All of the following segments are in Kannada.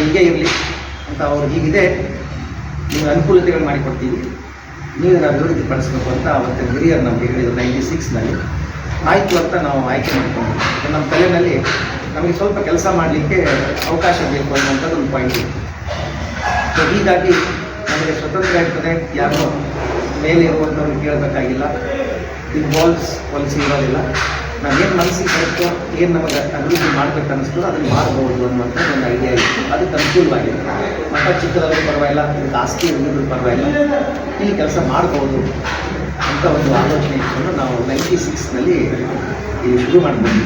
ಹೀಗೆ ಇರಲಿ ಅಂತ ಅವ್ರು ಹೀಗಿದೆ, ನೀವು ಅನುಕೂಲತೆಗಳು ಮಾಡಿಕೊಡ್ತೀವಿ, ನೀವು ನಾವು ಅಭಿವೃದ್ಧಿ ಪಡಿಸ್ಬೇಕು ಅಂತ ಅವತ್ತಿನ ಹಿರಿಯರು ನಮಗೆ ಹೇಳಿದರು 96ನಲ್ಲಿ. ಆಯಿತು ಅಂತ ನಾವು ಆಯ್ಕೆ ಮಾಡಿಕೊಂಡ್ವಿ. ನಮ್ಮ ತಲೆಯಲ್ಲಿ ನಮಗೆ ಸ್ವಲ್ಪ ಕೆಲಸ ಮಾಡಲಿಕ್ಕೆ ಅವಕಾಶ ಬೇಕು ಅನ್ನೋಂಥದ್ದು ಒಂದು ಪಾಯಿಂಟ್ ಇದೆ. ಸೊ ಹೀಗಾಗಿ ನಮಗೆ ಸ್ವತಂತ್ರ ಇರ್ತದೆ, ಯಾರೋ ಮೇಲೆ ಇರುವಂಥವ್ರಿಗೆ ಕೇಳಬೇಕಾಗಿಲ್ಲ, ಇನ್ವಾಲ್ವ್ಸ್ ಪಾಲಿಸಿ ಇರೋದಿಲ್ಲ. ನಾವೇನು ಮನಸ್ಸಿಗೆ ಬರುತ್ತೋ, ಏನು ನಮಗೆ ಅಭಿವೃದ್ಧಿ ಮಾಡಬೇಕು ಅನ್ನಿಸ್ತೋ ಅದನ್ನು ಮಾಡ್ಬೋದು ಅನ್ನುವಂಥ ಒಂದು ಐಡಿಯಾ ಇತ್ತು. ಅದಕ್ಕೆ ಅನುಕೂಲವಾಗಿದೆ. ಮಠ ಚಿಕ್ಕದಾದ್ರೂ ಪರವಾಗಿಲ್ಲ, ಇದಕ್ಕೆ ಆಸ್ತಿ ಇರೋದ್ರೂ ಪರವಾಗಿಲ್ಲ, ಇಲ್ಲಿ ಕೆಲಸ ಮಾಡ್ಬೋದು ಅಂತ ಒಂದು ಆಲೋಚನೆ ಇಟ್ಕೊಂಡು ನಾವು 96ನಲ್ಲಿ ಇಲ್ಲಿ ಶುರು ಮಾಡ್ಬೋದು.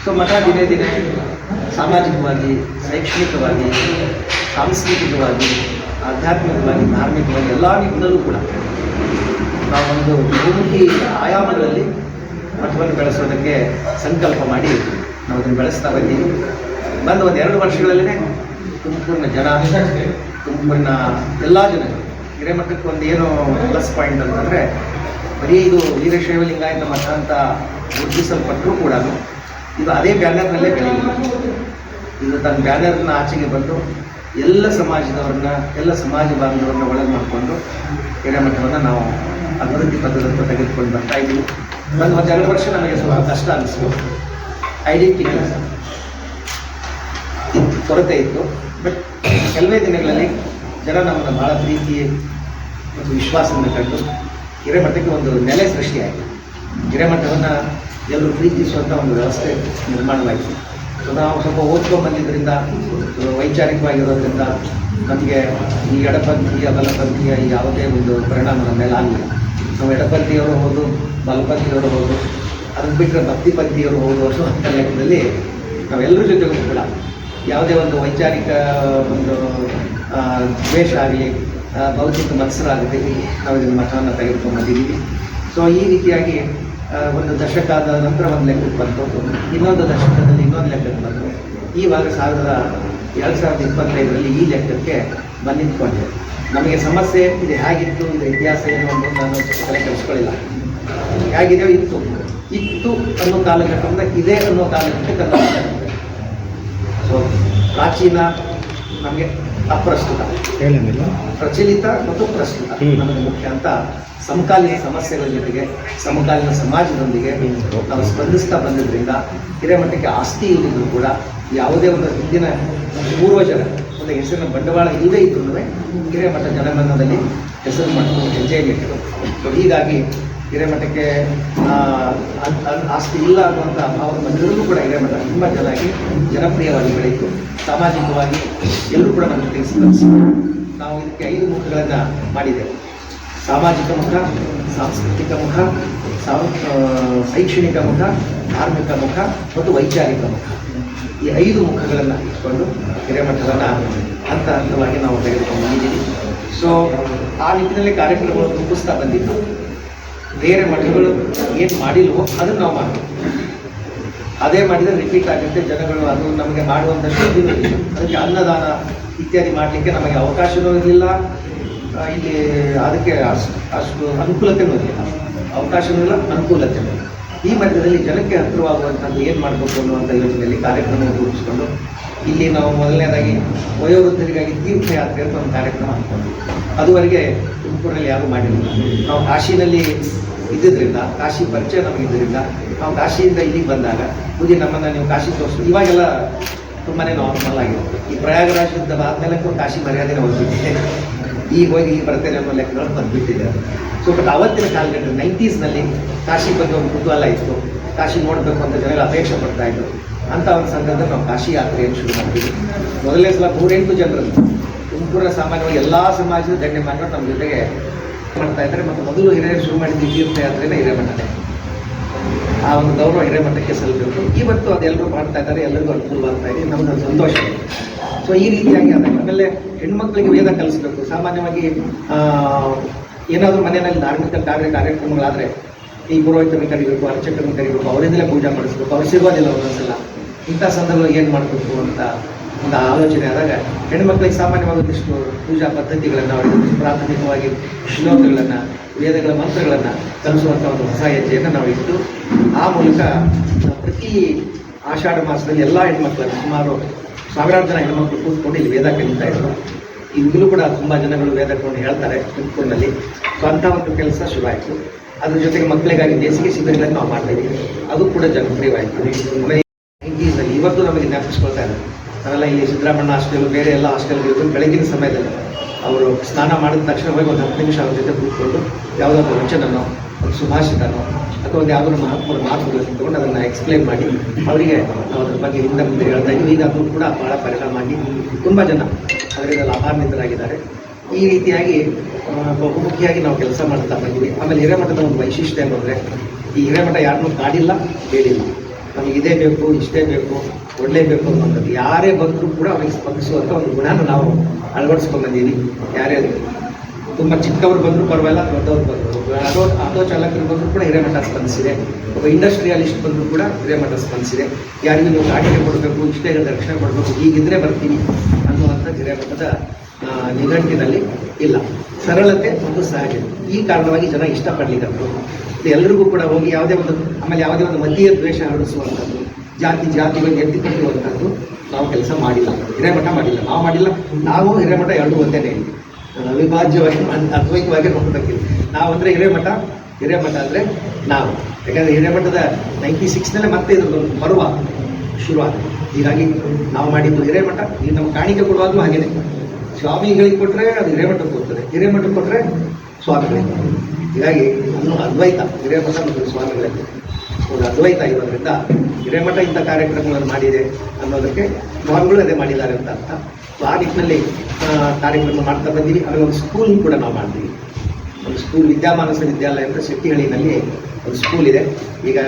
ಸೊ ಮಠ ದಿನೇ ದಿನೇ ಸಾಮಾಜಿಕವಾಗಿ, ಶೈಕ್ಷಣಿಕವಾಗಿ, ಸಾಂಸ್ಕೃತಿಕವಾಗಿ, ಆಧ್ಯಾತ್ಮಿಕವಾಗಿ, ಧಾರ್ಮಿಕವಾಗಿ ಎಲ್ಲ ನಿಟ್ಟಿನಲ್ಲೂ ಕೂಡ ನಾವೊಂದು ಬಹುಮುಖಿ ಆಯಾಮಗಳಲ್ಲಿ ಮಠವನ್ನು ಬೆಳೆಸೋದಕ್ಕೆ ಸಂಕಲ್ಪ ಮಾಡಿ ನಾವು ಅದನ್ನು ಬೆಳೆಸ್ತಾ ಬಂದೀವಿ. ಒಂದು 2 ವರ್ಷಗಳಲ್ಲೇ ತುಮಕೂರಿನ ಜನ, ತುಮಕೂರಿನ ಎಲ್ಲ ಜನರು ಹಿರೇಮಠಕ್ಕೆ ಒಂದು ಏನು ಪ್ಲಸ್ ಪಾಯಿಂಟ್ ಅಂತಂದರೆ, ಬರೀ ಇದು ವೀರಶೈವ ಲಿಂಗಾಯತ ಮಠ ಅಂತ ಗುರುತಿಸಲ್ಪಟ್ಟರೂ ಕೂಡ ಇದು ಅದೇ ಬ್ಯಾನರ್ನಲ್ಲೇ ಬೆಳೆಯಿಲ್ಲ. ಇದು ತನ್ನ ಬ್ಯಾನರ್ನ ಆಚೆಗೆ ಬಂದು ಎಲ್ಲ ಸಮಾಜದವ್ರನ್ನ, ಎಲ್ಲ ಸಮಾಜ ಬಾಂಧವರನ್ನ ಒಳಗೆ ಮಾಡಿಕೊಂಡು ಹಿರೇಮಠವನ್ನು ನಾವು ಅಭಿವೃದ್ಧಿ ಪಥದತ್ತ ತೆಗೆದುಕೊಂಡು ಬರ್ತಾ ಇದ್ದೀವಿ. ಒಂದು 2 ವರ್ಷ ನಮಗೆ ಸ್ವಲ್ಪ ಕಷ್ಟ ಅನ್ನಿಸ್ತು. ಐಡೆಂಟಿಟಿ ಇತ್ತು, ಕೊರತೆ ಇತ್ತು. ಬಟ್ ಕೆಲವೇ ದಿನಗಳಲ್ಲಿ ಜನ ನಮ್ಮನ್ನು ಭಾಳ ಪ್ರೀತಿ ಮತ್ತು ವಿಶ್ವಾಸದಿಂದ ಕಂಡು ಹಿರೇಮಠಕ್ಕೆ ಒಂದು ನೆಲೆ ಸೃಷ್ಟಿಯಾಯಿತು. ಹಿರೇಮಠವನ್ನು ಎಲ್ಲರೂ ಪ್ರೀತಿಸುವಂಥ ಒಂದು ವ್ಯವಸ್ಥೆ ನಿರ್ಮಾಣವಾಯಿತು. ಸೊ ನಾವು ಸ್ವಲ್ಪ ಓದ್ಕೊಂಡ್ಬಂದಿದ್ದರಿಂದ, ವೈಚಾರಿಕವಾಗಿರೋದ್ರಿಂದ ನಮಗೆ ಈ ಎಡಪಂಥೀಯ ಬಲಪಂಥೀಯ ಯಾವುದೇ ಒಂದು ಪರಿಣಾಮ ನಮ್ಮ ಮೇಲೆ ಆಗಲಿಲ್ಲ. ನಾವು ಎಡಪಂಥೀಯವರು ಹೌದು, ಬಲಪಂಥೀಯವರು ಹೌದು, ಅದನ್ನು ಬಿಟ್ಟರೆ ಭಕ್ತಿಪಂಥೀಯವರು ಹೌದು ಅನ್ನುವಂಥ ಲೆಕ್ಕದಲ್ಲಿ ನಾವೆಲ್ಲರ ಜೊತೆಗೂ ಕೂಡ ಯಾವುದೇ ಒಂದು ವೈಚಾರಿಕ ಒಂದು ದ್ವೇಷ ಆಗಲಿ, ಭೌತಿಕ ಮತ್ಸರ ಆಗಲಿ, ನಾವು ಇದನ್ನು ಮಠವನ್ನು ತೆಗೆದುಕೊಂಡ್ಬಂದಿದ್ದೀವಿ. ಸೊ ಈ ರೀತಿಯಾಗಿ ಒಂದು ದಶಕದ ನಂತರ ಒಂದು ಲೆಕ್ಕಕ್ಕೆ ಬಂತು, ಇನ್ನೊಂದು ದಶಕದಲ್ಲಿ ಇನ್ನೊಂದು ಲೆಕ್ಕಕ್ಕೆ ಬಂತು. ಈವಾಗ 2025ರಲ್ಲಿ ಈ ಲೆಕ್ಕಕ್ಕೆ ಬಂದು ನಿಂತ್ಕೊಂಡಿದೆ. ನಮಗೆ ಸಮಸ್ಯೆ ಇದು ಹೇಗಿತ್ತು, ಇದು ಇತಿಹಾಸ ಏನು ಅನ್ನೋದು ನಾನು ತಲೆ ಕೆಡಿಸ್ಕೊಳ್ಳಿಲ್ಲ. ಹೇಗಿದೆ ಇತ್ತು ಅನ್ನೋ ಕಾಲಘಟ್ಟದಿಂದ ಇದೆ ಅನ್ನೋ ಕಾಲಘಟ್ಟಕ್ಕೆ ಕನ್ನಡ. ಸೊ ಪ್ರಾಚೀನ ನಮಗೆ ಅಪ್ರಸ್ತುತ, ಪ್ರಚಲಿತ ಮತ್ತು ಪ್ರಸ್ತುತ ನಮಗೆ ಮುಖ್ಯ ಅಂತ ಸಮಕಾಲೀನ ಸಮಸ್ಯೆಗಳ ಜೊತೆಗೆ ಸಮಕಾಲೀನ ಸಮಾಜದೊಂದಿಗೆ ನಾವು ಸ್ಪಂದಿಸ್ತಾ ಬಂದಿದ್ದರಿಂದ ಹಿರೇಮಠಕ್ಕೆ ಆಸ್ತಿ ಇಲ್ಲದಿದ್ದರೂ ಕೂಡ ಯಾವುದೇ ಒಂದು ಹಿಂದಿನ ಪೂರ್ವಜರ ಒಂದು ಹೆಸರಿನ ಬಂಡವಾಳ ಇಲ್ಲದೇ ಇದ್ರೂ ಹಿರೇಮಠ ಜನಮನದಲ್ಲಿ ಹೆಸರು ಮಾಡಿಕೊಂಡು ಹೆಜ್ಜೆಯಲ್ಲಿಟ್ಟರು. ಸೊ ಹೀಗಾಗಿ ಹಿರೇಮಠಕ್ಕೆ ಆಸ್ತಿ ಇಲ್ಲ ಅನ್ನುವಂಥ ಭಾವ ಬಂದಿರೋದು ಕೂಡ ಹಿರೇಮಠ ತುಂಬ ಚೆನ್ನಾಗಿ ಜನಪ್ರಿಯವಾಗಿ ಬೆಳೆಯಿತು. ಸಾಮಾಜಿಕವಾಗಿ ಎಲ್ಲರೂ ಕೂಡ ನಮ್ಮ ಜೊತೆಗೆ ಸ್ಪಂದಿಸಿದರು. ನಾವು ಇದಕ್ಕೆ 5 ಮುಖಗಳನ್ನು ಮಾಡಿದ್ದೇವೆ. ಸಾಮಾಜಿಕ ಮುಖ, ಸಾಂಸ್ಕೃತಿಕ ಮುಖ, ಶೈಕ್ಷಣಿಕ ಮುಖ, ಧಾರ್ಮಿಕ ಮುಖ ಮತ್ತು ವೈಚಾರಿಕ ಮುಖ. ಈ 5 ಮುಖಗಳನ್ನು ಇಟ್ಕೊಂಡು ಹಿರೇಮಠವನ್ನು ಹಂತ ಹಂತವಾಗಿ ನಾವು ತೆಗೆದುಕೊಂಡು ಬಂದಿದ್ದೀವಿ. ಸೊ ಆ ನಿಟ್ಟಿನಲ್ಲಿ ಕಾರ್ಯಕ್ರಮಗಳು ರೂಪಿಸ್ತಾ ಬಂದಿದ್ದು. ಬೇರೆ ಮಠಗಳು ಏನು ಮಾಡಿಲ್ವೋ ಅದನ್ನು ನಾವು ಮಾಡ್ತೀವಿ. ಅದೇ ಮಾಡಿದರೆ ರಿಪೀಟ್ ಆಗುತ್ತೆ. ಜನಗಳು ಅದು ನಮಗೆ ಮಾಡುವಂಥದ್ದು ಇದಿಲ್ಲ. ಅದಕ್ಕೆ ಅನ್ನದಾನ ಇತ್ಯಾದಿ ಮಾಡಲಿಕ್ಕೆ ನಮಗೆ ಅವಕಾಶವೂ ಇರಲಿಲ್ಲ. ಇಲ್ಲಿ ಅದಕ್ಕೆ ಅಷ್ಟು ಅನುಕೂಲತೆಯೂ ಇರಲಿಲ್ಲ. ಅವಕಾಶವೂ ಇಲ್ಲ, ಅನುಕೂಲತೆಯೂ ಇಲ್ಲ. ಈ ಮಧ್ಯದಲ್ಲಿ ಜನಕ್ಕೆ ಹತ್ತಿರವಾಗುವಂಥದ್ದು ಏನು ಮಾಡಬೇಕು ಅನ್ನುವಂಥ ಯೋಜನೆಯಲ್ಲಿ ಕಾರ್ಯಕ್ರಮ ರೂಪಿಸ್ಕೊಂಡು ಇಲ್ಲಿ ನಾವು ಮೊದಲನೇದಾಗಿ ವಯೋವೃದ್ಧರಿಗಾಗಿ ತೀರ್ಥಯಾತ್ರೆ ಅಂತ ಒಂದು ಕಾರ್ಯಕ್ರಮ ಅಂದ್ಕೊಂಡ್ವಿ. ಅದುವರೆಗೆ ತುಮಕೂರಿನಲ್ಲಿ ಯಾರೂ ಮಾಡಿಲ್ಲ. ನಾವು ಕಾಶಿನಲ್ಲಿ ಇದ್ದಿದ್ದರಿಂದ, ಕಾಶಿ ಪರಿಚಯ ನಮಗಿದ್ದರಿಂದ ನಾವು ಕಾಶಿಯಿಂದ ಇಲ್ಲಿಗೆ ಬಂದಾಗ ಪೂಜೆ ನಮ್ಮನ್ನು ನೀವು ಕಾಶಿ ತೋರಿಸ್ತು. ಇವಾಗೆಲ್ಲ ತುಂಬಾ ನಾರ್ಮಲ್ ಆಗಿರುತ್ತೆ. ಈ ಪ್ರಯಾಗರಾಜದ ಆದಮೇಲೆ ಕಾಶಿ ಮರ್ಯಾದೆನೇ ಹೋಗ್ಬಿಟ್ಟಿದೆ. ಈಗ ಹೋಗಿ ಈಗ ಬರ್ತೇನೆ ಅನ್ನೋ ಲೆಕ್ಕಗಳು ಬಂದುಬಿಟ್ಟಿದೆ. ಸೊ ಬಟ್ ಆವತ್ತಿನ ಕಾಲಘಟ್ಟ 90ಸ್ನಲ್ಲಿ ಕಾಶಿ ಬಗ್ಗೆ ಒಂದು ಕುತೂಹಲ ಇತ್ತು. ಕಾಶಿ ನೋಡಬೇಕು ಅಂತ ಜನಗಳು ಅಪೇಕ್ಷೆ ಪಡ್ತಾಯಿದ್ರು. ಅಂಥ ಒಂದು ಸಂದರ್ಭದಲ್ಲಿ ನಾವು ಕಾಶಿ ಯಾತ್ರೆಯನ್ನು ಶುರು ಮಾಡ್ತೀವಿ. ಮೊದಲನೇ ಸಲ 108 ಜನರನ್ನು ತುಮಕೂರಿನ ಸಾಮಾನ್ಯವಾಗಿ ಎಲ್ಲ ಸಮಾಜದ ಗಣ್ಯಮಾನ್ಯರು ನಮ್ಮ ಜೊತೆಗೆ ಮಾಡ್ತಾ ಇದ್ದಾರೆ. ಮತ್ತು ಮೊದಲು ಹಿರಿಯರು ಶುರು ಮಾಡಿದ್ದು ತೀರ್ಥಯಾತ್ರೆನೇ ಹಿರೇಮಠನೇ. ಆ ಒಂದು ಗೌರವ ಹಿರೇಮಠಕ್ಕೆ ಸಲ್ಲಬೇಕು. ಇವತ್ತು ಅದೆಲ್ಲರೂ ಮಾಡ್ತಾ ಇದ್ದಾರೆ, ಎಲ್ಲರಿಗೂ ಅನುಕೂಲವಾಗ್ತಾ ಇದೆ, ನಮ್ಮದು ಸಂತೋಷ. ಸೊ ಈ ರೀತಿಯಾಗಿ ಆಮೇಲೆ ಹೆಣ್ಮಕ್ಳಿಗೆ ವೇದ ಕಲಿಸ್ಬೇಕು. ಸಾಮಾನ್ಯವಾಗಿ ಏನಾದರೂ ಮನೆಯಲ್ಲಿ ಧಾರ್ಮಿಕ ಕಾರ್ಯಕ್ರಮಗಳಾದರೆ ಈ ಪುರೋಹಿತರನ್ನು ಕರಿಬೇಕು, ಅರ್ಚಕರನ್ನು ಕರಿಬೇಕು, ಅವರಿಂದಲೇ ಪೂಜೆ ಮಾಡಿಸ್ಬೇಕು. ಅವ್ರು ಸಿಗೋದಿಲ್ಲ ಒಂದೊಂದ್ಸಲ. ಇಂಥ ಸಂದರ್ಭದಲ್ಲಿ ಏನು ಮಾಡಬೇಕು ಅಂತ ಒಂದು ಆಲೋಚನೆ ಆದಾಗ ಹೆಣ್ಮಕ್ಳಿಗೆ ಸಾಮಾನ್ಯವಾಗಿ ಒಂದಿಷ್ಟು ಪೂಜಾ ಪದ್ಧತಿಗಳನ್ನು, ಅವರಿಗೆ ಪ್ರಾಥಮಿಕವಾಗಿ ಶ್ಲೋಕಗಳನ್ನು, ವೇದಗಳ ಮಂತ್ರಗಳನ್ನು ಕಲಿಸುವಂಥ ಒಂದು ಹೊಸ ಹೆಜ್ಜೆಯನ್ನು ನಾವು ಇಟ್ಟು ಆ ಮೂಲಕ ಪ್ರತಿ ಆಷಾಢ ಮಾಸದಲ್ಲಿ ಎಲ್ಲ ಹೆಣ್ಮಕ್ಳನ್ನು ಸುಮಾರು ಸಾವಿರಾರು ಜನ ಹೆಣ್ಮಕ್ಳು ಕೂತ್ಕೊಂಡು ಇಲ್ಲಿ ವೇದ ಕಲಿತಾ ಇದ್ರು. ಈಗಲೂ ಕೂಡ ತುಂಬ ಜನಗಳು ವೇದ ಕೊಂಡು ಹೇಳ್ತಾರೆ ತುಮಕೂರಿನಲ್ಲಿ. ಸೊ ಅಂಥ ಒಂದು ಕೆಲಸ ಶುರುವಾಯಿತು. ಅದ್ರ ಜೊತೆಗೆ ಮಕ್ಕಳಿಗಾಗಿ ಬೇಸಿಗೆ ಶಿಬಿರಗಳನ್ನು ನಾವು ಮಾಡ್ತಾ ಇದ್ದೀವಿ, ಅದು ಕೂಡ ಜನಪ್ರಿಯವಾಯಿತು. ಆಮೇಲೆ ಇವತ್ತು ನಮಗೆ ಜ್ಞಾಪಿಸ್ಕೊಳ್ತಾ ಇದ್ದಾರೆ. ನಾವೆಲ್ಲ ಇಲ್ಲಿ ಸಿದ್ದರಾಮಣ್ಣ ಹಾಸ್ಟೆಲ್, ಬೇರೆ ಎಲ್ಲ ಹಾಸ್ಟೆಲ್ಗಳಿದ್ದು ಬೆಳಗಿನ ಸಮಯದಲ್ಲಿ ಅವರು ಸ್ನಾನ ಮಾಡಿದ ತಕ್ಷಣ ಹೋಗಿ ಒಂದು 10 ನಿಮಿಷ ಅವ್ರ ಜೊತೆ ಕೂತ್ಕೊಂಡು ಯಾವುದಾದ್ರು ವಚನನೋ, ಒಂದು ಸುಭಾಷಿತನೋ ಅಥವಾ ಒಂದು ಯಾವುದಾದ್ರು ಮಹಾತ್ಮರ ಮಾತುಗಳನ್ನು ತಗೊಂಡು ಅದನ್ನು ಎಕ್ಸ್ಪ್ಲೈನ್ ಮಾಡಿ ಅವರಿಗೆ ನಾವು ಅದ್ರ ಬಗ್ಗೆ ಹಿಂದೆ ಮುಂದೆ ಹೇಳ್ತಾ ಇದ್ವಿ. ಈಗ ಅದು ಕೂಡ ಭಾಳ ಪರಿಣಾಮವಾಗಿ ತುಂಬ ಜನ ಅದರಿಂದ ಲಾಭಾನ್ವಿತರಾಗಿದ್ದಾರೆ. ಈ ರೀತಿಯಾಗಿ ಬಹುಮುಖಿಯಾಗಿ ನಾವು ಕೆಲಸ ಮಾಡ್ತಾ ಬಂದಿವಿ. ಆಮೇಲೆ ಹಿರೇಮಠದ ಒಂದು ವೈಶಿಷ್ಟ್ಯ ಏನಂದರೆ, ಈ ಹಿರೇಮಠ ಯಾರನ್ನೂ ಕಾಡಿಲ್ಲ, ಹೇಳಿಲ್ಲ. ನಮಗೆ ಇದೇ ಬೇಕು, ಇಷ್ಟೇ ಬೇಕು, ಕೊಡಲೇಬೇಕು ಅನ್ನೋಂಥದ್ದು ಯಾರೇ ಬಂದರೂ ಕೂಡ ಅವರಿಗೆ ಸ್ಪಂದಿಸುವಂಥ ಒಂದು ಗುಣನ ನಾವು ಅಳವಡಿಸ್ಕೊಂಡ್ಬಂದೀವಿ. ಯಾರೇ ತುಂಬ ಚಿಕ್ಕವರು ಬಂದರೂ ಪರವಾಗಿಲ್ಲ, ದೊಡ್ಡವ್ರು ಬಂದರು, ಆಟೋ ಚಾಲಕರು ಬಂದರೂ ಕೂಡ ಹಿರೇಮಠ ಸ್ಪಂದಿಸಿದೆ. ಒಬ್ಬ ಇಂಡಸ್ಟ್ರಿಯಲಿಸ್ಟ್ ಬಂದರೂ ಕೂಡ ಹಿರೇಮಠ ಸ್ಪಂದಿಸಿದೆ. ಯಾರಿಗೂ ನೀವು ಗಾಡಿಗೆ ಕೊಡಬೇಕು, ಇಷ್ಟೇ ರಕ್ಷಣೆ ಮಾಡಬೇಕು, ಹೀಗಿದ್ರೆ ಬರ್ತೀವಿ ಅನ್ನುವಂಥ ಹಿರೇಮಠದ ನಿಘಂಟಿನಲ್ಲಿ ಇಲ್ಲ. ಸರಳತೆ ಮತ್ತು ಸಹಜತೆ, ಈ ಕಾರಣವಾಗಿ ಜನ ಇಷ್ಟಪಡಲಿಕ್ಕಂತರು. ಎಲ್ಲರಿಗೂ ಕೂಡ ಹೋಗಿ ಯಾವುದೇ ಒಂದು ಮತೀಯ ದ್ವೇಷ ಹರಡಿಸುವಂಥದ್ದು, ಜಾತಿಗಳು ಎತ್ತಿಕೊಟ್ಟಿರುವಂಥದ್ದು ನಾವು ಕೆಲಸ ಮಾಡಿಲ್ಲ. ಹಿರೇಮಠ ಮಾಡಿಲ್ಲ, ನಾವು ಹಿರೇಮಠ ಎರಡು ಒಂದೇನೆ, ಅವಿಭಾಜ್ಯವಾಗಿ ಅದ್ವೈತವಾಗಿ ನೋಡ್ಬೇಕಿಲ್ಲ. ನಾವು ಅಂದರೆ ಹಿರೇಮಠ ಅಂದರೆ ನಾವು. ಯಾಕಂದರೆ ಹಿರೇಮಠದ 96 ಮತ್ತೆ ಇದ್ರದ್ದು ಬರುವ ಶುರುವಾದ. ಹೀಗಾಗಿ ನಾವು ಮಾಡಿದ್ದು ಹಿರೇಮಠ. ಈಗ ನಮ್ಮ ಕಾಣಿಕೆ ಕೊಡುವಾಗಲೂ ಹಾಗೇನೆ, ಸ್ವಾಮಿಗಳಿಗೆ ಕೊಟ್ಟರೆ ಅದು ಹಿರೇಮಠಕ್ಕೆ ಹೋಗ್ತದೆ, ಹಿರೇಮಠಕ್ಕೆ ಕೊಟ್ಟರೆ ಸ್ವಾಮಿಗಳಿಗೆ. ಹೀಗಾಗಿ ನಾನು ಅದ್ವೈತ, ಹಿರೇಮಠ ಮತ್ತು ಸ್ವಾಮಿಗಳಿಗೆ ಒಂದು ಅದ್ವೈತ ಇರೋದ್ರಿಂದ ಹಿರೇಮಠ ಇಂಥ ಕಾರ್ಯಕ್ರಮಗಳನ್ನು ಮಾಡಿದೆ ಅನ್ನೋದಕ್ಕೆ ಸ್ವಾಮಿಗಳು ಅದೇ ಮಾಡಿದ್ದಾರೆ ಅಂತ ಅರ್ಥ. ಸೊ ಆ ನಿಟ್ಟಿನಲ್ಲಿ ಕಾರ್ಯಕ್ರಮ ಮಾಡ್ತಾ ಬಂದೀವಿ. ಆಮೇಲೆ ಒಂದು ಸ್ಕೂಲ್ ಕೂಡ ನಾವು ಮಾಡ್ತೀವಿ. ಒಂದು ಸ್ಕೂಲ್, ವಿದ್ಯಾಮಾನಸ ವಿದ್ಯಾಲಯ ಅಂತ ಶೆಟ್ಟಿಹಳ್ಳಿನಲ್ಲಿ ಒಂದು ಸ್ಕೂಲ್ ಇದೆ. ಈಗ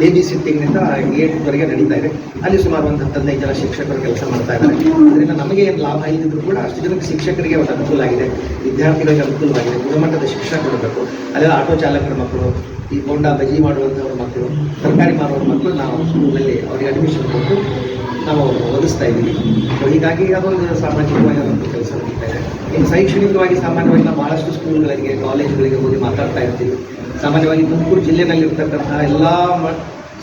ಬೇಬಿ ಸಿಟ್ಟಿಂಗ್ನಿಂದ 8ವರೆಗೆ ನಡೀತಾ ಇದೆ. ಅಲ್ಲಿ ಸುಮಾರು ಒಂದು 15 ಜನ ಶಿಕ್ಷಕರು ಕೆಲಸ ಮಾಡ್ತಾ ಇದ್ದಾರೆ. ಅದರಿಂದ ನಮಗೆ ಏನು ಲಾಭ ಇದ್ದಿದ್ರು ಕೂಡ ಅಷ್ಟು ಜನಕ್ಕೆ ಶಿಕ್ಷಕರಿಗೆ ಒಂದು ಅನುಕೂಲ ಆಗಿದೆ, ವಿದ್ಯಾರ್ಥಿಗಳಿಗೆ ಅನುಕೂಲವಾಗಿದೆ. ಗುಣಮಟ್ಟದ ಶಿಕ್ಷಣ ಕೊಡಬೇಕು. ಅಲ್ಲೆಲ್ಲ ಆಟೋ ಚಾಲಕರ ಮಕ್ಕಳು, ಈ ಬೋಂಡಾ ಬಜ್ಜಿ ಮಾಡುವಂಥವ್ರ ಮಕ್ಕಳು, ತರಕಾರಿ ಮಾರುವ ಮಕ್ಕಳು ನಾವು ಸ್ಕೂಲಲ್ಲಿ ಅವರಿಗೆ ಅಡ್ಮಿಷನ್ ಕೊಟ್ಟು ನಾವು ಒದಗಿಸ್ತಾ ಇದ್ದೀವಿ. ಸೊ ಹೀಗಾಗಿ ಅದೊಂದು ಸಾಮಾಜಿಕವಾಗಿ ಅದೊಂದು ಕೆಲಸ ನಡೀತಾ ಇದೆ. ಇನ್ನು ಶೈಕ್ಷಣಿಕವಾಗಿ ಸಾಮಾನ್ಯವಾಗಿ ನಾವು ಭಾಳಷ್ಟು ಸ್ಕೂಲ್ಗಳಿಗೆ, ಕಾಲೇಜುಗಳಿಗೆ ಹೋಗಿ ಮಾತಾಡ್ತಾ ಇರ್ತೀವಿ. ಸಾಮಾನ್ಯವಾಗಿ ತುಮಕೂರು ಜಿಲ್ಲೆಯಲ್ಲಿರ್ತಕ್ಕಂಥ ಎಲ್ಲ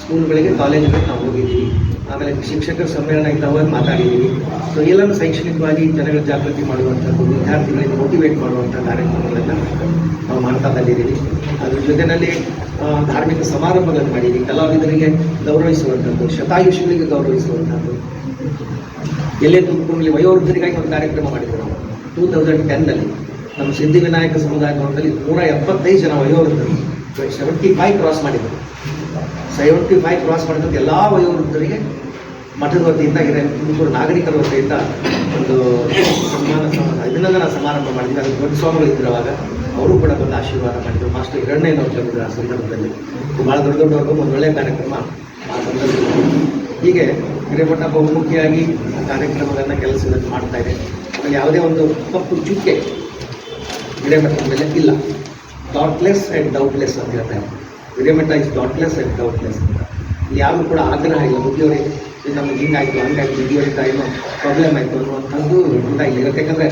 ಸ್ಕೂಲ್ಗಳಿಗೆ, ಕಾಲೇಜುಗಳಿಗೆ ನಾವು ಹೋಗಿದ್ದೀವಿ. ಆಮೇಲೆ ಶಿಕ್ಷಕರ ಸಮ್ಮೇಳನ ಇದ್ದವಾಗ ಮಾತಾಡಿದ್ದೀವಿ. ಸೊ ಎಲ್ಲರೂ ಶೈಕ್ಷಣಿಕವಾಗಿ ಜನಗಳ ಜಾಗೃತಿ ಮಾಡುವಂಥದ್ದು, ವಿದ್ಯಾರ್ಥಿಗಳಿಗೆ ಮೋಟಿವೇಟ್ ಮಾಡುವಂಥ ಕಾರ್ಯಕ್ರಮಗಳನ್ನು ನಾವು ಮಾಡ್ತಾ ಬಂದಿದ್ದೀವಿ. ಅದ್ರ ಜೊತೆಯಲ್ಲಿ ಧಾರ್ಮಿಕ ಸಮಾರಂಭಗಳನ್ನು ಮಾಡಿದ್ದೀವಿ. ಕಲಾವಿದರಿಗೆ ಗೌರವಿಸುವಂಥದ್ದು, ಶತಾಯುಷಿಗಳಿಗೆ ಗೌರವಿಸುವಂಥದ್ದು. ಎಲ್ಲೇ ತುಮಕೂರಿನಲ್ಲಿ ವಯೋವೃದ್ಧರಿಗಾಗಿ ಒಂದು ಕಾರ್ಯಕ್ರಮ ಮಾಡಿದ್ರು ನಾವು 2010ನಲ್ಲಿ. ನಮ್ಮ ಸಿದ್ಧಿವಿನಾಯಕ ಸಮುದಾಯ ಭವನದಲ್ಲಿ 175 ಜನ ವಯೋವೃದ್ಧರು 75 ಕ್ರಾಸ್ ಮಾಡಿದರು. 75 ಕ್ರಾಸ್ ಮಾಡಿದಂಥ ಎಲ್ಲ ವಯೋವೃದ್ಧರಿಗೆ ಮಠದ ವತಿಯಿಂದ, ತುಮಕೂರು ನಾಗರಿಕರ ವತಿಯಿಂದ ಒಂದು ಅಭಿನಂದನಾ ಸಮಾರಂಭ ಮಾಡಿದ್ವಿ. ಅದಕ್ಕೆ ದೊಡ್ಡ ಸ್ವಾಮಿಗಳು ಇದ್ರು. ಅವಾಗ ಅವರು ಕೂಡ ಬಂದು ಆಶೀರ್ವಾದ ಮಾಡಿದರು. ಮಾಸ್ಟರ್ ಹಿರಣ್ಣಯ್ಯನವರು ಬಂದಿದ್ರು ಆ ಸಂದರ್ಭದಲ್ಲಿ. ಭಾಳ ದೊಡ್ಡವ್ರಿಗೂ ಒಂದು ಒಳ್ಳೆಯ ಕಾರ್ಯಕ್ರಮ ಆ ಸಂದರ್ಭದಲ್ಲಿ. ಹೀಗೆ ಹಿರೇಮಠ ಬಹುಮುಖಿಯಾಗಿ ಕಾರ್ಯಕ್ರಮಗಳನ್ನು ಕೆಲಸಗಳನ್ನು ಮಾಡ್ತಾ ಇದೆ. ಆಮೇಲೆ ಯಾವುದೇ ಒಂದು ತಪ್ಪು ಚುಕ್ಕೆ ಹಿರೇಮಠದ ಮೇಲೆ ಇಲ್ಲ. ಥಾಟ್ಲೆಸ್ ಆ್ಯಂಡ್ ಡೌಟ್ಲೆಸ್ ಅಂತ ಹೇಳ್ತಾರೆ. Hiremath is thoughtless and doubtless ಅಂತ. ಯಾರು ಕೂಡ ಆಗ್ರಹ ಇಲ್ಲ, ಬುದ್ಧಿಯವರಿಗೆ ನಮಗೆ ಹಿಂಗಾಯಿತು ಹಂಗಾಯ್ತು, ಬುದ್ಧಿಯವರಿಂದ ಏನೋ ಪ್ರಾಬ್ಲಮ್ ಆಯಿತು ಅನ್ನುವಂಥದ್ದು ಕೂಡ ಇಲ್ಲಿರುತ್ತೆ. ಯಾಕಂದರೆ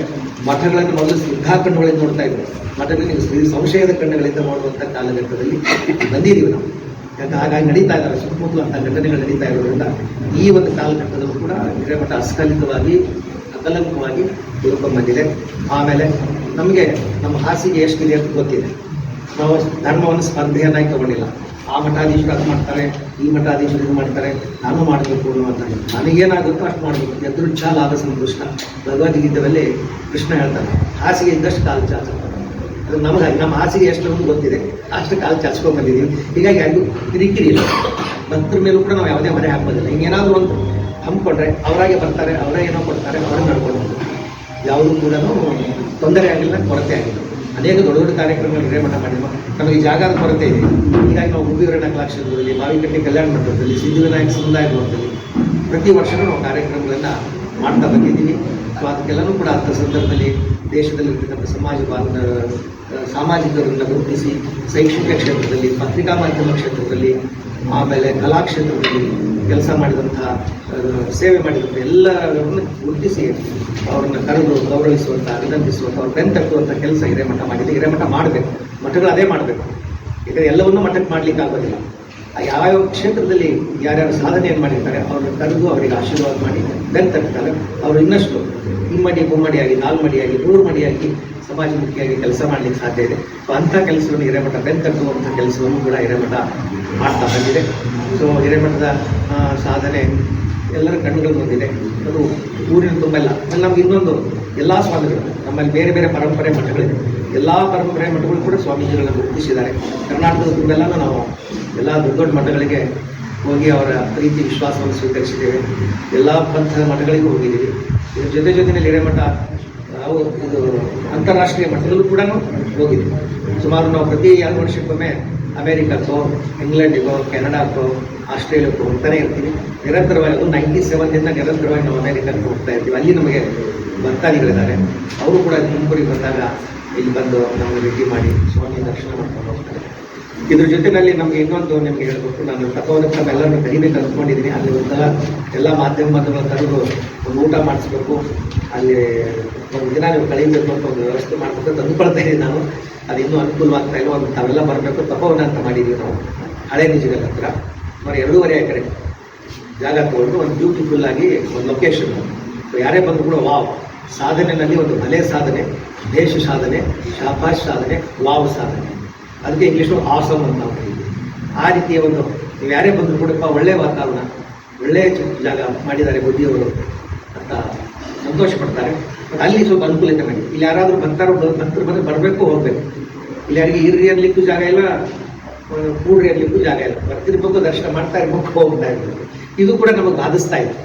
ಮಠಗಳನ್ನು ಮೊದಲು ಶ್ರದ್ಧಾ ಕಣ್ಣುಗಳಿಂದ ನೋಡ್ತಾ ಇದ್ರು. ಮಠಗಳಿಗೆ ಸಂಶಯದ ಕಣ್ಣುಗಳಿಂದ ನೋಡುವಂಥ ಕಾಲಘಟ್ಟದಲ್ಲಿ ಬಂದಿದ್ದೀವಿ ನಾವು. ಯಾಕೆ ಹಾಗಾಗಿ ನಡೀತಾ ಇದ್ದಾರೆ ಸುತ್ತಮುತ್ತಲು ಅಂಥ ಘಟನೆಗಳು ನಡೀತಾ ಇರೋದ್ರಿಂದ ಈ ಒಂದು ಕಾಲಘಟ್ಟದಲ್ಲೂ ಕೂಡ ಹಿರೇಮಠ ಅಸ್ಖಲಿತವಾಗಿ, ಅಕಲಂಕವಾಗಿ ತಿಳ್ಕೊಂಡ್ಬಂದಿದೆ. ಆಮೇಲೆ ನಮಗೆ ನಮ್ಮ ಹಾಸಿಗೆ ಎಷ್ಟಿದೆ ಅಂತ ಗೊತ್ತಿದೆ. ನಾವು ಧರ್ಮವನ್ನು ಸ್ಪರ್ಧೆಯನ್ನಾಗಿ ತಗೊಂಡಿಲ್ಲ. ಆ ಮಠಾಧೀಶರು ಅದು ಮಾಡ್ತಾರೆ, ಈ ಮಠಾಧೀಶರು ಇದು ಮಾಡ್ತಾರೆ, ನಾನು ಮಾಡಬೇಕು ಅನ್ನುವಂಥ, ನನಗೇನಾಗುತ್ತೋ ಅಷ್ಟು ಮಾಡಬೇಕು. ಯದೃಚ್ಛ ಲಾಭ ಸಂತುಷ್ಟ. ಭಗವದ್ಗೀತೆಯಲ್ಲಿ ಕೃಷ್ಣ ಹೇಳ್ತಾರೆ, ಹಾಸಿಗೆ ಇದ್ದಷ್ಟು ಕಾಲು ಚಾಚುತ್ತಾರೆ. ಅದು ನಮಗೆ ನಮ್ಮ ಹಾಸಿಗೆ ಎಷ್ಟು ಗೊತ್ತಿದೆ, ಅಷ್ಟು ಕಾಲು ಚಾಚ್ಕೊಂಡು ಬಂದಿದ್ದೀವಿ. ಹೀಗಾಗಿ ಯಾರಿಗೂ ಕಿರಿಕಿರಿ ಇಲ್ಲ. ಭಕ್ತರ ಮೇಲೂ ಕೂಡ ನಾವು ಯಾವುದೇ ಹೊರೆ ಹಾಕೋದಿಲ್ಲ. ಹಿಂಗೇನಾದರೂ ಒಂದು ಹಮ್ಮಿಕೊಂಡ್ರೆ ಅವರಾಗೆ ಬರ್ತಾರೆ, ಅವರೇ ಏನೋ ಕೊಡ್ತಾರೆ, ಅವರೇ ನಡ್ಕೊಂಡು ಯಾವುದೂ ಕೂಡ ತೊಂದರೆ ಆಗಿಲ್ಲ, ಕೊರತೆ ಆಗಿಲ್ಲ. ಅನೇಕ ದೊಡ್ಡ ದೊಡ್ಡ ಕಾರ್ಯಕ್ರಮಗಳು ಹಿರೇಮಠ ಮಾಡಿದ್ವಿ. ನಮಗೆ ಜಾಗದ ಕೊರತೆ ಇದೆ. ಹೀಗಾಗಿ ನಾವು ಗುಬ್ಬಿವರಣ್ಣ ಕಲಾಕ್ಷೇತ್ರದಲ್ಲಿ, ಮಾವಿಕಟ್ಟೆ ಕಲ್ಯಾಣ ಮಂಟಪದಲ್ಲಿ, ಸಿದ್ಧಿವಿನಾಯಕ ಸಮುದಾಯ ಭವನದಲ್ಲಿ ಪ್ರತಿ ವರ್ಷವೂ ನಾವು ಕಾರ್ಯಕ್ರಮಗಳನ್ನು ಮಾಡ್ತಾ ಬಂದಿದ್ದೀವಿ. ಸೊ ಅದಕ್ಕೆಲ್ಲನೂ ಕೂಡ ಅಂಥ ಸಂದರ್ಭದಲ್ಲಿ ದೇಶದಲ್ಲಿರ್ತಕ್ಕಂಥ ಸಾಮಾಜಿಕರನ್ನು ಗುರುತಿಸಿ ಶೈಕ್ಷಣಿಕ ಕ್ಷೇತ್ರದಲ್ಲಿ, ಪತ್ರಿಕಾ ಮಾಧ್ಯಮ ಕ್ಷೇತ್ರದಲ್ಲಿ, ಆಮೇಲೆ ಕಲಾ ಕ್ಷೇತ್ರದಲ್ಲಿ ಕೆಲಸ ಮಾಡಿದಂಥ, ಸೇವೆ ಮಾಡಿದಂಥ ಎಲ್ಲರನ್ನು ಗುರುತಿಸಿ ಅವ್ರನ್ನ ಕರೆದು ಗೌರವಿಸುವಂಥ, ಅಭಿನಂದಿಸುವಂಥ, ಅವ್ರು ಬೆಂತಟ್ಟುವಂಥ ಕೆಲಸ ಹಿರೇಮಠ ಮಾಡಿದೆ. ಹಿರೇಮಠ ಮಾಡಬೇಕು, ಮಠಗಳು ಅದೇ ಮಾಡಬೇಕು. ಯಾಕಂದರೆ ಎಲ್ಲವನ್ನೂ ಮಠಕ್ಕೆ ಮಾಡಲಿಕ್ಕೆ ಆಗೋದಿಲ್ಲ. ಯಾವ ಕ್ಷೇತ್ರದಲ್ಲಿ ಯಾರ್ಯಾರು ಸಾಧನೆಯನ್ನು ಮಾಡಿರ್ತಾರೆ ಅವ್ರನ್ನ ಕರೆದು ಅವರಿಗೆ ಆಶೀರ್ವಾದ ಮಾಡಿ ಬೆನ್ ತಟ್ತಾರೆ. ಅವರು ಇನ್ನಷ್ಟು ಇಮ್ಮಡಿ ಮುಮ್ಮಡಿಯಾಗಿ 4 ಮಡಿಯಾಗಿ 100 ಮಡಿಯಾಗಿ ಸಮಾಜಮುಖಿಯಾಗಿ ಕೆಲಸ ಮಾಡಲಿಕ್ಕೆ ಸಾಧ್ಯ ಇದೆ. ಸೊ ಅಂಥ ಕೆಲಸವನ್ನು ಹಿರೇಮಠ ಬೆನ್ ತಟ್ಟುವಂಥ ಕೆಲಸವನ್ನು ಕೂಡ ಹಿರೇಮಠ ಮಾಡ್ತಾ ಬಂದಿದೆ. ಸೊ ಹಿರೇಮಠದ ಸಾಧನೆ ಎಲ್ಲರ ಕಣ್ಣುಗಳು ಬಂದಿದೆ. ಅದು ಊರಿನ ತುಂಬೆಲ್ಲ. ಆಮೇಲೆ ನಮ್ಗೆ ಇನ್ನೊಂದು ಎಲ್ಲ ಸ್ವಾಮಿಗಳು ನಮ್ಮಲ್ಲಿ ಬೇರೆ ಬೇರೆ ಪರಂಪರೆ ಮಠಗಳಿದೆ. ಎಲ್ಲ ಪರಂಪರೆ ಮಠಗಳು ಕೂಡ ಸ್ವಾಮೀಜಿಗಳನ್ನು ಗುರುತಿಸಿದ್ದಾರೆ. ಕರ್ನಾಟಕದ ತುಂಬೆಲ್ಲನೂ ನಾವು ಎಲ್ಲ ದೊಡ್ಡ ದೊಡ್ಡ ಮಠಗಳಿಗೆ ಹೋಗಿ ಅವರ ಪ್ರೀತಿ ವಿಶ್ವಾಸವನ್ನು ಸ್ವೀಕರಿಸಿದ್ದೇವೆ. ಎಲ್ಲ ಪಂಥದ ಮಠಗಳಿಗೂ ಹೋಗಿದ್ದೀವಿ. ಇದ್ರ ಜೊತೆಯಲ್ಲಿ ಹಿರೇಮಠ ನಾವು ಇದು ಅಂತಾರಾಷ್ಟ್ರೀಯ ಮಟ್ಟದಲ್ಲೂ ಕೂಡ ಹೋಗಿದ್ದೀವಿ. ಸುಮಾರು ನಾವು ಪ್ರತಿ 2 ವರ್ಷಕ್ಕೊಮ್ಮೆ ಅಮೇರಿಕಕ್ಕೋ, ಇಂಗ್ಲೆಂಡಿಗೋ, ಕೆನಡಾಕ್ಕೋ, ಆಸ್ಟ್ರೇಲಿಯಾಕ್ಕೋ ಹೋಗ್ತಾನೆ ಇರ್ತೀವಿ. ನಿರಂತರವಾಗಿ ಅದು 97ರಿಂದ ನಿರಂತರವಾಗಿ ನಾವು ಅಮೇರಿಕಕ್ಕೆ ಹೋಗ್ತಾ ಇರ್ತೀವಿ. ಅಲ್ಲಿ ನಮಗೆ ಭಕ್ತಾದಿಗಳಿದ್ದಾರೆ. ಅವರು ಕೂಡ ತುಮಕೂರಿಗೆ ಬಂದಾಗ ಇಲ್ಲಿ ಬಂದು ನಮಗೆ ಭೇಟಿ ಮಾಡಿ ಸ್ವಾಮಿ ದರ್ಶನ ಮಾಡ್ಕೊಂಡು ಹೋಗ್ತಾರೆ. ಇದ್ರ ಜೊತೆಯಲ್ಲಿ ನಮಗೆ ಇನ್ನೊಂದು ನಿಮಗೆ ಹೇಳಬೇಕು, ನಾನು ತಪೋವನಕ್ಕೆ ಎಲ್ಲರನ್ನು ಕರಿಬೇಕು ಅಂದ್ಕೊಂಡಿದ್ದೀನಿ. ಅಲ್ಲಿ ಒಂದಲ್ಲ ಎಲ್ಲ ಮಾಧ್ಯಮಗಳ ಕರೆದು ಒಂದು ಊಟ ಮಾಡಿಸ್ಬೇಕು, ಅಲ್ಲಿ ಒಂದು ದಿನ ನೀವು ಕಳೀಬೇಕು ಅಂತ ಒಂದು ವ್ಯವಸ್ಥೆ ಮಾಡಬೇಕು ಅಂತ ಅಂದ್ಕೊಳ್ತಾ ಇದ್ದೀನಿ ನಾನು. ಅದು ಇನ್ನೂ ಅನುಕೂಲವಾಗ್ತಾ ಇಲ್ಲ. ಒಂದು ತಾವೆಲ್ಲ ಬರಬೇಕು. ತಪೋವನ ಅಂತ ಮಾಡಿದ್ದೀವಿ ನಾವು ಹಳೆ ನಿಜಗಲ್ ಹತ್ರ. ಸುಮಾರು 2.5 ಎಕರೆ ಜಾಗ ತಗೊಂಡು ಒಂದು ಬ್ಯೂಟಿಫುಲ್ ಆಗಿ ಒಂದು ಲೊಕೇಶನ್. ಯಾರೇ ಬಂದು ಕೂಡ ವಾವ್ ಸಾಧನೆಯಲ್ಲಿ ಒಂದು ಭಲೆ ಸಾಧನೆ, ದೇಶ ಸಾಧನೆ, ಶಾಬಾಷ್ ಸಾಧನೆ, ವಾವ್ ಸಾಧನೆ. ಅದಕ್ಕೆ ಇಂಗ್ಲೀಷು ಆಸಮ್ ಅಂತ ನಾವು ಕರೀತೀವಿ. ಆ ರೀತಿಯ ಒಂದು ನೀವು ಯಾರೇ ಬಂದರೂ ಕೂಡ ಒಳ್ಳೆಯ ವಾತಾವರಣ, ಒಳ್ಳೆಯ ಜಾಗ ಮಾಡಿದ್ದಾರೆ ಬುದ್ಧಿಯವರು ಅಂತ ಸಂತೋಷ ಪಡ್ತಾರೆ. ಮತ್ತು ಅಲ್ಲಿ ಸ್ವಲ್ಪ ಅನುಕೂಲತೆ ಮಾಡಿ. ಇಲ್ಲಿ ಯಾರಾದರೂ ಭಕ್ತರು ಬಂದು ಬರಬೇಕು, ಹೋಗಬೇಕು. ಇಲ್ಲಿ ಯಾರಿಗೆ ಇರಲಿಕ್ಕೂ ಜಾಗ ಇಲ್ಲ, ಕೂಡ್ರಿ ಇರಲಿಕ್ಕೂ ಜಾಗ ಇಲ್ಲ. ಬರ್ತಿರ್ಬೇಕು, ದರ್ಶನ ಮಾಡ್ತಾ ಇರ್ಬೇಕು, ಹೋಗ್ತಾ ಇರ್ಬೇಕು. ಇದು ಕೂಡ ನಮಗೆ ಬಾಧಿಸ್ತಾ ಇದೆ.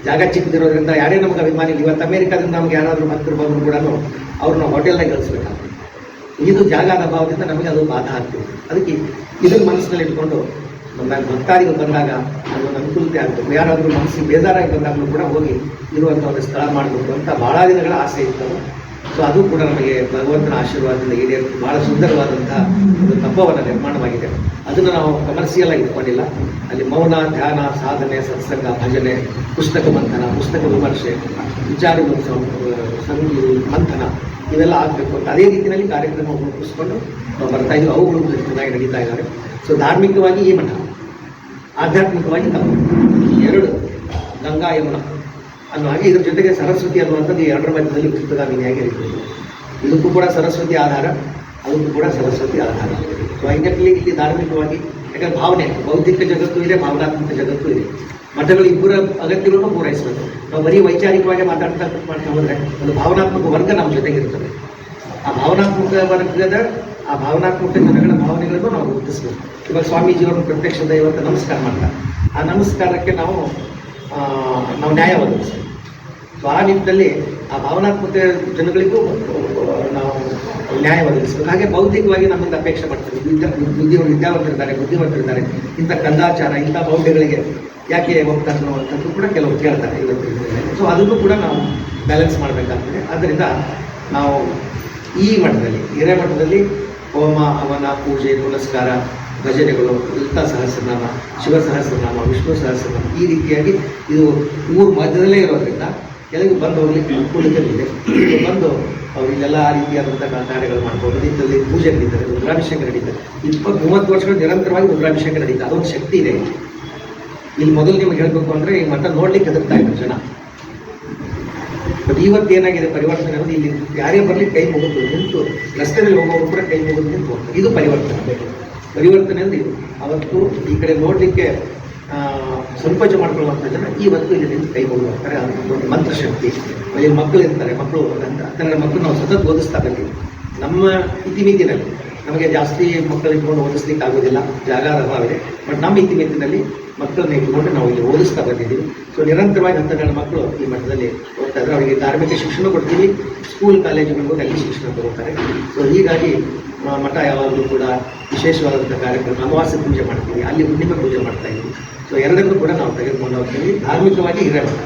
ಜಾಗ ಚಿಕ್ಕದಿರೋದ್ರಿಂದ ಯಾರೇ ನಮಗೆ ಅಭಿಮಾನಿ. ಇವತ್ತು ಅಮೇರಿಕಾದಿಂದ ನಮ್ಗೆ ಯಾರಾದರೂ ಭಕ್ತರು ಬಂದರೂ ಕೂಡ ಅವ್ರನ್ನ ಹೋಟೆಲ್ನಾಗ ಕಳಿಸ್ಬೇಕಾಗ್ತದೆ. ಇದು ಜಾಗದ ಅಭಾವದಿಂದ ನಮಗೆ ಅದು ಬಾಧಾ ಆಗ್ತದೆ. ಅದಕ್ಕೆ ಇದನ್ನು ಮನಸ್ಸಿನಲ್ಲಿ ಇಟ್ಕೊಂಡು ನಮ್ಮ ಭಕ್ತಾದಿಗಳು ಬಂದಾಗ ಅದೊಂದು ಅನುಕೂಲತೆ ಆಗಬೇಕು. ಯಾರಾದರೂ ಮನಸ್ಸಿಗೆ ಬೇಜಾರಾಗಿ ಬಂದಾಗಲೂ ಕೂಡ ಹೋಗಿ ಇರುವಂಥ ಒಂದು ಸ್ಥಳ ಮಾಡಬೇಕು ಅಂತ ಭಾಳ ದಿನಗಳ ಆಸೆ ಇತ್ತು. ಸೊ ಅದು ಕೂಡ ನಮಗೆ ಭಗವಂತನ ಆಶೀರ್ವಾದದಿಂದ ಈಡೇರಿ ಭಾಳ ಸುಂದರವಾದಂಥ ಒಂದು ತಪೋವನ ನಿರ್ಮಾಣವಾಗಿದೆ. ಅದನ್ನು ನಾವು ಕಮರ್ಷಿಯಲ್ ಆಗಿ ಇಟ್ಕೊಂಡಿಲ್ಲ. ಅಲ್ಲಿ ಮೌನ, ಧ್ಯಾನ, ಸಾಧನೆ, ಸತ್ಸಂಗ, ಭಜನೆ, ಪುಸ್ತಕ ಮಂಥನ, ಪುಸ್ತಕ ವಿಮರ್ಶೆ, ವಿಚಾರ ಮಂಥನ ಇವೆಲ್ಲ ಆಗಬೇಕು ಅಂತ ಅದೇ ರೀತಿಯಲ್ಲಿ ಕಾರ್ಯಕ್ರಮ ರೂಪಿಸ್ಕೊಂಡು ನಾವು ಬರ್ತಾ ಇದ್ದೀವಿ. ಅವುಗಳು ಚೆನ್ನಾಗಿ ನಡೀತಾ ಇದ್ದಾರೆ. ಸೊ ಧಾರ್ಮಿಕವಾಗಿ ಈ ಮಠ, ಆಧ್ಯಾತ್ಮಿಕವಾಗಿ ತಮ್ಮ 2 ಗಂಗಾ ಯಮುನಾ ಅನ್ನೋ ಹಾಗೆ. ಇದ್ರ ಜೊತೆಗೆ ಸರಸ್ವತಿ ಅನ್ನುವಂಥದ್ದು 2ರ ಮಧ್ಯದಲ್ಲಿ ಪುಸ್ತಕವಿನಿಯಾಗಿ ಇರ್ತದೆ. ಇದಕ್ಕೂ ಕೂಡ ಸರಸ್ವತಿ ಆಧಾರ, ಅದಕ್ಕೂ ಕೂಡ ಸರಸ್ವತಿ ಆಧಾರ. ಸೊ ಹಂಗಟ್ಲಿ ಇಲ್ಲಿ ಧಾರ್ಮಿಕವಾಗಿ ಯಾಕಂದ್ರೆ ಭಾವನೆ, ಬೌದ್ಧಿಕ ಜಗತ್ತು ಇದೆ, ಭಾವನಾತ್ಮಕ ಜಗತ್ತು ಇದೆ. ಮಠಗಳು ಇಬ್ಬರ ಅಗತ್ಯಗಳನ್ನು ಪೂರೈಸಬೇಕು. ನಾವು ಬರೀ ವೈಚಾರಿಕವಾಗಿ ಮಾತಾಡ್ತಾ ಹೋದರೆ ಒಂದು ಭಾವನಾತ್ಮಕ ವರ್ಗ ನಮ್ಮ ಜೊತೆಗಿರ್ತದೆ. ಆ ಭಾವನಾತ್ಮಕ ವರ್ಗದ ಆ ಭಾವನಾತ್ಮಕ ಜನಗಳ ಭಾವನೆಗಳನ್ನು ನಾವು ಗುರುತಿಸಬೇಕು. ಇವಾಗ ಸ್ವಾಮೀಜಿಯವರು ಪ್ರತ್ಯಕ್ಷ ದೈವತ ನಮಸ್ಕಾರ ಮಾಡ್ತಾರೆ. ಆ ನಮಸ್ಕಾರಕ್ಕೆ ನಾವು ನ್ಯಾಯ ಒದಗಿಸ್ತೀವಿ. ಸೊ ಆ ನಿಟ್ಟಿನಲ್ಲಿ ಆ ಭಾವನಾತ್ಮಕ ಜನಗಳಿಗೂ ನಾವು ನ್ಯಾಯ ಒದಗಿಸ್ಬೇಕು. ಹಾಗೆ ಬೌದ್ಧಿಕವಾಗಿ ನಮ್ಮಿಂದ ಅಪೇಕ್ಷೆ ಮಾಡ್ತೀವಿ. ವಿದ್ಯಾವಂತರಿದ್ದಾರೆ, ಇಂಥ ಕಂದಾಚಾರ, ಇಂಥ ಮೌಲ್ಯಗಳಿಗೆ ಯಾಕೆ ಹೋಗ್ತಾರೆ ಅನ್ನುವಂಥದ್ದು ಕೂಡ ಕೆಲವರು ಕೇಳ್ತಾರೆ ಇವತ್ತಿನ. ಸೊ ಅದನ್ನು ಕೂಡ ನಾವು ಬ್ಯಾಲೆನ್ಸ್ ಮಾಡಬೇಕಾಗ್ತದೆ. ಆದ್ದರಿಂದ ನಾವು ಈ ಮಠದಲ್ಲಿ, ಹಿರೇಮಠದಲ್ಲಿ ಹೋಮ, ಹವನ, ಪೂಜೆ, ಪುನಸ್ಕಾರ, ಭಜನೆಗಳು, ಲಲಿತಾ ಸಹಸ್ರನಾಮ, ಶಿವ ಸಹಸ್ರನಾಮ, ವಿಷ್ಣು ಸಹಸ್ರನಾಮ, ಈ ರೀತಿಯಾಗಿ ಇದು ಊರು ಮಧ್ಯದಲ್ಲೇ ಇರೋದ್ರಿಂದ ಎಲ್ಲರಿಗೂ ಬಂದು ಹೋಗ್ಲಿಕ್ಕೆ ಅನುಕೂಲತೆ ಇದೆ. ಬಂದು ಅವರು ಇಲ್ಲೆಲ್ಲ ಆ ರೀತಿಯಾದಂಥ ಕಾರ್ಯಗಳು ಮಾಡ್ಬೋದು. ಇದರಲ್ಲಿ ಪೂಜೆ ನಡೀತಾರೆ, ರುದ್ರಾಭಿಷೇಕ ನಡೀತಾರೆ. 20-30 ವರ್ಷಗಳು ನಿರಂತರವಾಗಿ ರುದ್ರಾಭಿಷೇಕ ನಡೀತಾರೆ. ಅದೊಂದು ಶಕ್ತಿ ಇದೆ ಇಲ್ಲಿ. ಮೊದಲು ನಿಮಗೆ ಹೇಳಬೇಕು ಅಂದರೆ ಈ ಮಠ ನೋಡ್ಲಿಕ್ಕೆ ಹೆದರ್ತಾ ಇದ್ರು ಜನ. ಬಟ್ ಇವತ್ತೇನಾಗಿದೆ ಪರಿವರ್ತನೆ ಅನ್ನೋದು, ಇಲ್ಲಿ ಯಾರೇ ಬರಲಿ ಕೈ ಮುಗಿದು ನಿಂತು, ರಸ್ತೆಯಲ್ಲಿ ಹೋಗೋರು ಕೂಡ ಕೈ ಮುಗಿದು ನಿಂತು ಹೋಗ್ತಾರೆ. ಇದು ಪರಿವರ್ತನೆ ಅಂದರೆ ಇದು. ಅವತ್ತು ಈ ಕಡೆ ನೋಡಲಿಕ್ಕೆ ಸಂಕೋಚ ಮಾಡ್ಕೊಳ್ಳುವಂಥ ಜನ ಇವತ್ತು ಇಲ್ಲಿ ನಿಂತು ಕೈ ಮುಗಿದು ಹೋಗ್ತಾರೆ. ಅದೊಂದು ಮಂತ್ರಶಕ್ತಿ. ಇಲ್ಲಿ ಮಕ್ಕಳು ಇರ್ತಾರೆ, ಮಕ್ಕಳು ಕನ್ನಡ ಮಕ್ಕಳು ನಾವು ಸತತ ಓದಿಸ್ತಾ ಬಂದೀವಿ. ನಮ್ಮ ಇತಿಮಿತಿನಲ್ಲಿ ನಮಗೆ ಜಾಸ್ತಿ ಮಕ್ಕಳು ಇಟ್ಕೊಂಡು ಓದಿಸ್ಲಿಕ್ಕೆ ಆಗೋದಿಲ್ಲ, ಜಾಗದ ಅಭಾವ ಇದೆ. ಬಟ್ ನಮ್ಮ ಇತಿಮಿತಿನಲ್ಲಿ ಮಕ್ಕಳನ್ನ ಇಟ್ಕೊಂಡು ನಾವು ಇಲ್ಲಿ ಓದಿಸ್ತಾ ಬಂದಿದ್ದೀವಿ. ಸೊ ನಿರಂತರವಾಗಿ 10 ಗಂಟೆ ಮಕ್ಕಳು ಈ ಮಟ್ಟದಲ್ಲಿ ಓದ್ತಾ ಇದ್ದಾರೆ. ಅವರಿಗೆ ಧಾರ್ಮಿಕ ಶಿಕ್ಷಣ ಕೊಡ್ತೀವಿ, ಸ್ಕೂಲ್ ಕಾಲೇಜುಗಳಿಗೂ ಅಲ್ಲಿ ಶಿಕ್ಷಣ ತಗೋತಾರೆ. ಸೊ ಹೀಗಾಗಿ ಮಠ ಯಾವಾಗಲೂ ಕೂಡ ವಿಶೇಷವಾದಂಥ ಕಾರ್ಯಕ್ರಮ, ಅಮಾವಾಸ್ಯೆ ಪೂಜೆ ಮಾಡ್ತೀವಿ, ಅಲ್ಲಿ ಹುಣ್ಣಿಮೆ ಪೂಜೆ ಮಾಡ್ತಾ ಇದ್ದೀವಿ. ಸೊ ಎರಡನ್ನೂ ಕೂಡ ನಾವು ತೆಗೆದುಕೊಂಡು ಹೋಗ್ತೀವಿ. ಧಾರ್ಮಿಕವಾಗಿ ಹಿರೇಮಠ,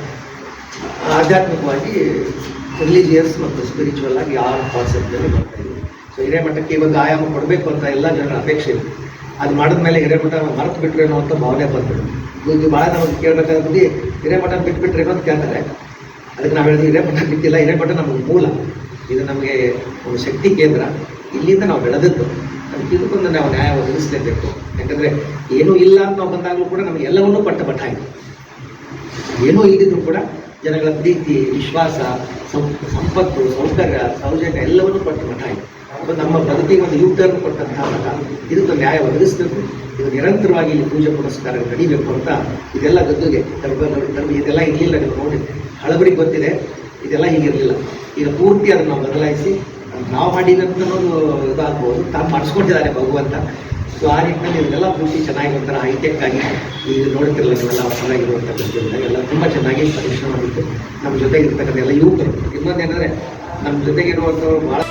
ಆಧ್ಯಾತ್ಮಿಕವಾಗಿ ರಿಲಿಜಿಯಸ್ ಮತ್ತು ಸ್ಪಿರಿಚುವಲ್ ಆಗಿ ಆ ಕಾನ್ಸೆಪ್ಟಲ್ಲಿ ಬರ್ತಾ ಇದ್ದೀವಿ. ಸೊ ಹಿರೇಮಠಕ್ಕೆ ಇವಾಗ ಆಯಾಮ ಕೊಡಬೇಕು ಅಂತ ಎಲ್ಲ ಜನರ ಅಪೇಕ್ಷೆ ಇದೆ. ಅದು ಮಾಡಿದ್ಮೇಲೆ ಹಿರೇಮಠ ಮರೆತು ಬಿಟ್ಟರೇನೋ ಅಂತ ಭಾವನೆ ಬಂದ್ಬಿಟ್ಟು ಇದು ಭಾಳ ನಮಗೆ ಕೇಳಬೇಕಾದ್ರೆ ಹಿರೇಮಠ ಬಿಟ್ಬಿಟ್ರೇನೋ ಅಂತ ಕೇಳ್ತಾರೆ. ಅದಕ್ಕೆ ನಾವು ಹೇಳಿದ್ವಿ ಹಿರೇಮಠ ಬಿಟ್ಟಿಲ್ಲ, ಹಿರೇಮಠ ನಮಗೆ ಮೂಲ. ಇದು ನಮಗೆ ಒಂದು ಶಕ್ತಿ ಕೇಂದ್ರ. ಇಲ್ಲಿಂದ ನಾವು ಬೆಳೆದದ್ದು. ಅದಕ್ಕೆ ಇದಕ್ಕೊಂದು ನಾವು ನ್ಯಾಯ ಒದಗಿಸಲೇಬೇಕು. ಯಾಕಂದರೆ ಏನೂ ಇಲ್ಲ ಅಂತ ನಾವು ಬಂದಾಗಲೂ ಕೂಡ ನಮಗೆ ಎಲ್ಲವನ್ನೂ ಪಟ್ಟ ಇದೆ. ಏನೂ ಇದ್ದಿದ್ರು ಕೂಡ ಜನಗಳ ಪ್ರೀತಿ, ವಿಶ್ವಾಸ, ಸಂಪತ್ತು, ಸೌಕರ್ಯ, ಸೌಜನ್ಯ ಎಲ್ಲವನ್ನೂ ಪಟ್ಟು ಮಠ ಇದೆ. ಅದು ನಮ್ಮ ಬದುಕಿಗೆ ಒಂದು ಯೂಟರ್ನ್ ಕೊಟ್ಟಂತಹ ಮಠ. ಇದಕ್ಕೆ ನ್ಯಾಯ ಒದಗಿಸಬೇಕು. ಇದು ನಿರಂತರವಾಗಿ ಇಲ್ಲಿ ಪೂಜೆ ಪುನಸ್ಕಾರ ನಡೀಬೇಕು ಅಂತ ಇದೆಲ್ಲ ಗದ್ದುಗೆ ಇದೆಲ್ಲ ಇರಲಿಲ್ಲ. ನೀವು ನೋಡಿ ಹಳಬರಿಗೆ ಗೊತ್ತಿದೆ, ಇದೆಲ್ಲ ಹೀಗಿರಲಿಲ್ಲ. ಈಗ ಪೂರ್ತಿ ಅದನ್ನು ನಾವು ಬದಲಾಯಿಸಿ ನಾವು ಮಾಡಿದಂತನೂ ಇದಾಗ್ಬೋದು, ತಾನು ಮಾಡಿಸ್ಕೊಂಡಿದ್ದಾರೆ ಭಗವಂತ. ಸೊ ಆ ನಿಟ್ಟಿನಲ್ಲಿ ಇದೆಲ್ಲ ಪೂರ್ತಿ ಚೆನ್ನಾಗಿ ಒಂಥರ ಹೈಟೆಕ್ ಆಗಿ ಈಗ ನೋಡ್ತಿರಲ್ಲ ನೀವೆಲ್ಲ ಚೆನ್ನಾಗಿರುವಂಥ ಗದ್ದುಗೆ ಎಲ್ಲ ತುಂಬ ಚೆನ್ನಾಗಿ ಪರಿಶ್ರಮ ಮಾಡಿತ್ತು. ನಮ್ಮ ಜೊತೆಗೆ ಇರ್ತಕ್ಕಂಥ ಎಲ್ಲ ಯುವಕರು. ಇನ್ನೊಂದೇನೆಂದರೆ ನಮ್ಮ ಜೊತೆಗಿರುವಂಥವ್ರು ಭಾಳ